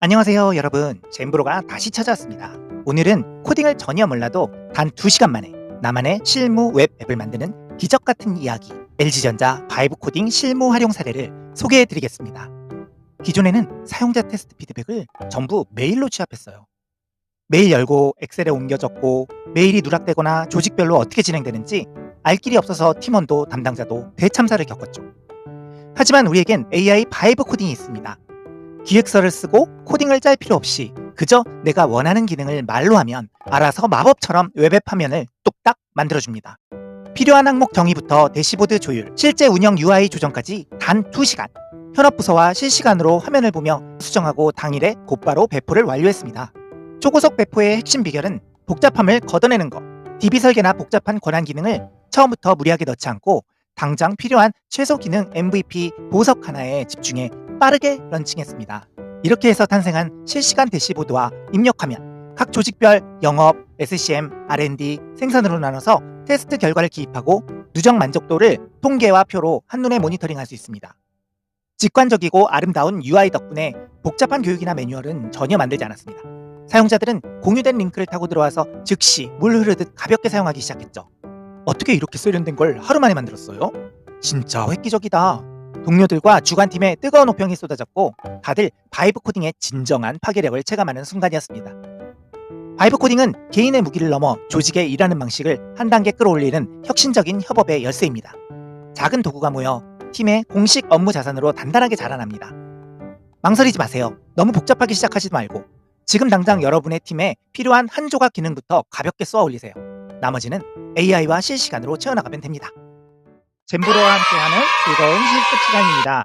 안녕하세요, 여러분. 젠브로가 다시 찾아왔습니다. 오늘은 코딩을 전혀 몰라도 단 2시간 만에 나만의 실무 웹 앱을 만드는 기적 같은 이야기, LG전자 바이브 코딩 실무 활용 사례를 소개해 드리겠습니다. 기존에는 사용자 테스트 피드백을 전부 메일로 취합했어요. 메일 열고 엑셀에 옮겨 적고 메일이 누락되거나 조직별로 어떻게 진행되는지 알 길이 없어서 팀원도 담당자도 대참사를 겪었죠. 하지만 우리에겐 AI 바이브 코딩이 있습니다. 기획서를 쓰고 코딩을 짤 필요 없이 그저 내가 원하는 기능을 말로 하면 알아서 마법처럼 웹앱 화면을 뚝딱 만들어줍니다. 필요한 항목 정의부터 대시보드 조율, 실제 운영 UI 조정까지 단 2시간. 현업부서와 실시간으로 화면을 보며 수정하고 당일에 곧바로 배포를 완료했습니다. 초고속 배포의 핵심 비결은 복잡함을 걷어내는 것. DB 설계나 복잡한 권한 기능을 처음부터 무리하게 넣지 않고 당장 필요한 최소 기능 MVP 보석 하나에 집중해 빠르게 런칭했습니다. 이렇게 해서 탄생한 실시간 대시보드와 입력하면 각 조직별 영업, SCM, R&D, 생산으로 나눠서 테스트 결과를 기입하고 누적 만족도를 통계와 표로 한눈에 모니터링할 수 있습니다. 직관적이고 아름다운 UI 덕분에 복잡한 교육이나 매뉴얼은 전혀 만들지 않았습니다. 사용자들은 공유된 링크를 타고 들어와서 즉시 물 흐르듯 가볍게 사용하기 시작했죠. 어떻게 이렇게 세련된 걸 하루 만에 만들었어요? 진짜 획기적이다. 동료들과 주관팀의 뜨거운 호평이 쏟아졌고 다들 바이브 코딩의 진정한 파괴력을 체감하는 순간이었습니다. 바이브 코딩은 개인의 무기를 넘어 조직의 일하는 방식을 한 단계 끌어올리는 혁신적인 협업의 열쇠입니다. 작은 도구가 모여 팀의 공식 업무 자산으로 단단하게 자라납니다. 망설이지 마세요. 너무 복잡하게 시작하지 말고 지금 당장 여러분의 팀에 필요한 한 조각 기능부터 가볍게 쏘아 올리세요. 나머지는 AI와 실시간으로 채워나가면 됩니다. 젠브로와 함께하는 즐거운 실습 시간입니다.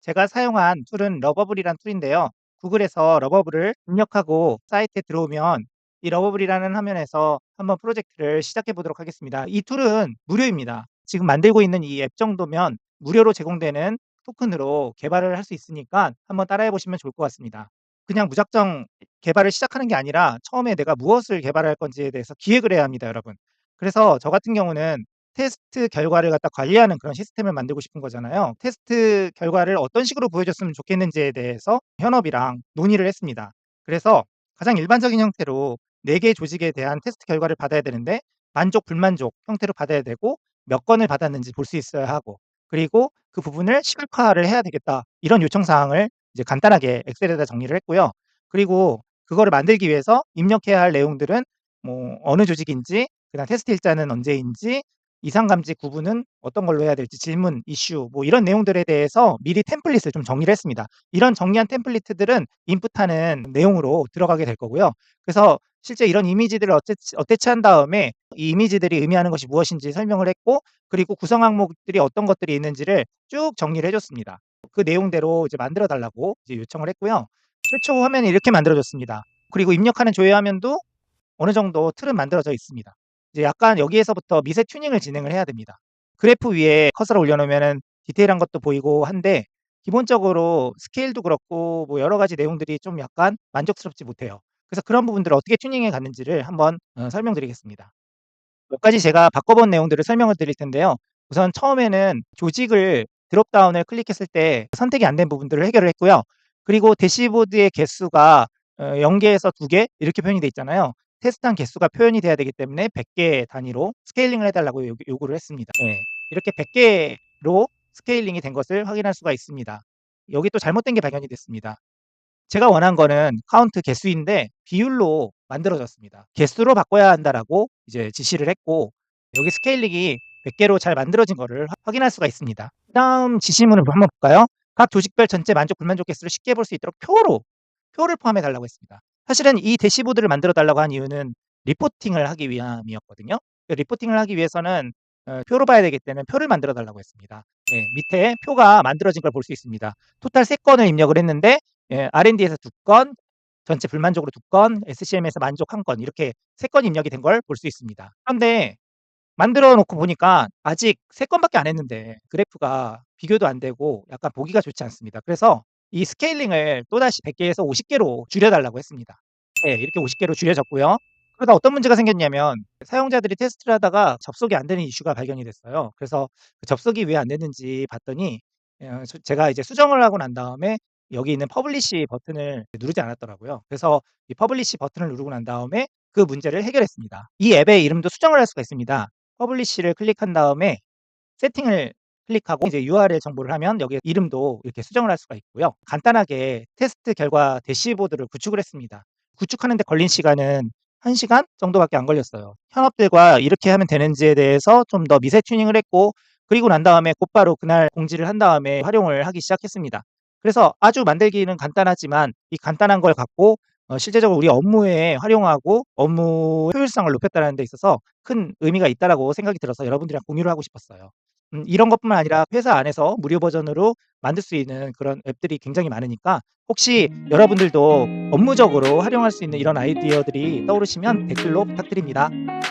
제가 사용한 툴은 러버블이란 툴인데요. 구글에서 러버블을 입력하고 사이트에 들어오면 이 러버블이라는 화면에서 한번 프로젝트를 시작해 보도록 하겠습니다. 이 툴은 무료입니다. 지금 만들고 있는 이 앱 정도면 무료로 제공되는 토큰으로 개발을 할 수 있으니까 한번 따라해 보시면 좋을 것 같습니다. 그냥 무작정 개발을 시작하는 게 아니라 처음에 내가 무엇을 개발할 건지에 대해서 기획을 해야 합니다, 여러분. 그래서 저 같은 경우는 테스트 결과를 갖다 관리하는 그런 시스템을 만들고 싶은 거잖아요. 테스트 결과를 어떤 식으로 보여줬으면 좋겠는지에 대해서 현업이랑 논의를 했습니다. 그래서 가장 일반적인 형태로 4개 조직에 대한 테스트 결과를 받아야 되는데 만족, 불만족 형태로 받아야 되고 몇 건을 받았는지 볼 수 있어야 하고 그리고 그 부분을 시각화를 해야 되겠다. 이런 요청 사항을 이제 간단하게 엑셀에다 정리를 했고요. 그리고 그거를 만들기 위해서 입력해야 할 내용들은 뭐 어느 조직인지, 그다음 테스트 일자는 언제인지, 이상 감지 구분은 어떤 걸로 해야 될지, 질문, 이슈 뭐 이런 내용들에 대해서 미리 템플릿을 좀 정리를 했습니다. 이런 정리한 템플릿들은 인풋하는 내용으로 들어가게 될 거고요. 그래서 실제 이런 이미지들을 어태치한 다음에 이 이미지들이 의미하는 것이 무엇인지 설명을 했고 그리고 구성 항목들이 어떤 것들이 있는지를 쭉 정리를 해 줬습니다. 그 내용대로 이제 만들어 달라고 이제 요청을 했고요. 최초 화면이 이렇게 만들어졌습니다. 그리고 입력하는 조회 화면도 어느 정도 틀은 만들어져 있습니다. 이제 약간 여기에서부터 미세 튜닝을 진행을 해야 됩니다. 그래프 위에 커서를 올려놓으면은 디테일한 것도 보이고 한데 기본적으로 스케일도 그렇고 뭐 여러 가지 내용들이 좀 약간 만족스럽지 못해요. 그래서 그런 부분들을 어떻게 튜닝해 갔는지를 한번 설명드리겠습니다. 몇 가지 제가 바꿔본 내용들을 설명을 드릴 텐데요. 우선 처음에는 조직을 드롭다운을 클릭했을 때 선택이 안 된 부분들을 해결을 했고요. 그리고 대시보드의 개수가 0개에서 2개 이렇게 표현이 돼 있잖아요. 테스트한 개수가 표현이 돼야 되기 때문에 100개 단위로 스케일링을 해 달라고 요구를 했습니다. 예. 이렇게 100개로 스케일링이 된 것을 확인할 수가 있습니다. 여기 또 잘못된 게 발견이 됐습니다. 제가 원한 거는 카운트 개수인데 비율로 만들어졌습니다. "개수로 바꿔야 한다."라고 이제 지시를 했고 여기 스케일링이 100 개로 잘 만들어진 거를 확인할 수가 있습니다. 그다음 지시문을 한번 볼까요? 각 조직별 전체 만족 불만족 개수를 쉽게 볼 수 있도록 표를 포함해 달라고 했습니다. 사실은 이 대시보드를 만들어 달라고 한 이유는 리포팅을 하기 위함이었거든요. 리포팅을 하기 위해서는 표로 봐야 되기 때문에 표를 만들어 달라고 했습니다. 네, 밑에 표가 만들어진 걸 볼 수 있습니다. 토탈 3 건을 입력을 했는데 R&D에서 2 건, 전체 불만족으로 2 건, SCM에서 만족 1 건 이렇게 3 건이 입력이 된 걸 볼 수 있습니다. 그런데 만들어 놓고 보니까 아직 3 건밖에 안 했는데 그래프가 비교도 안 되고 약간 보기가 좋지 않습니다. 그래서 이 스케일링을 또다시 100 개에서 50 개로 줄여 달라고 했습니다. 네, 이렇게 50 개로 줄여졌고요. 그러다 어떤 문제가 생겼냐면 사용자들이 테스트를 하다가 접속이 안 되는 이슈가 발견이 됐어요. 그래서 그 접속이 왜 안 됐는지 봤더니 제가 이제 수정을 하고 난 다음에 여기 있는 퍼블리시 버튼을 누르지 않았더라고요. 그래서 이 퍼블리시 버튼을 누르고 난 다음에 그 문제를 해결했습니다. 이 앱의 이름도 수정을 할 수가 있습니다. 퍼블리시를 클릭한 다음에 세팅을 클릭하고 이제 URL 정보를 하면 여기에 이름도 이렇게 수정을 할 수가 있고요. 간단하게 테스트 결과 대시보드를 구축을 했습니다. 구축하는 데 걸린 시간은 1 시간 정도밖에 안 걸렸어요. 현업들과 이렇게 하면 되는지에 대해서 좀 더 미세 튜닝을 했고, 그리고 난 다음에 곧바로 그날 공지를 한 다음에 활용을 하기 시작했습니다. 그래서 아주 만들기는 간단하지만 이 간단한 걸 갖고 실제적으로 우리 업무에 활용하고 업무 효율성을 높였다는 데 있어서 큰 의미가 있다라고 생각이 들어서 여러분들이랑 공유를 하고 싶었어요. 이런 것뿐만 아니라 회사 안에서 무료 버전으로 만들 수 있는 그런 앱들이 굉장히 많으니까 혹시 여러분들도 업무적으로 활용할 수 있는 이런 아이디어들이 떠오르시면 댓글로 부탁드립니다.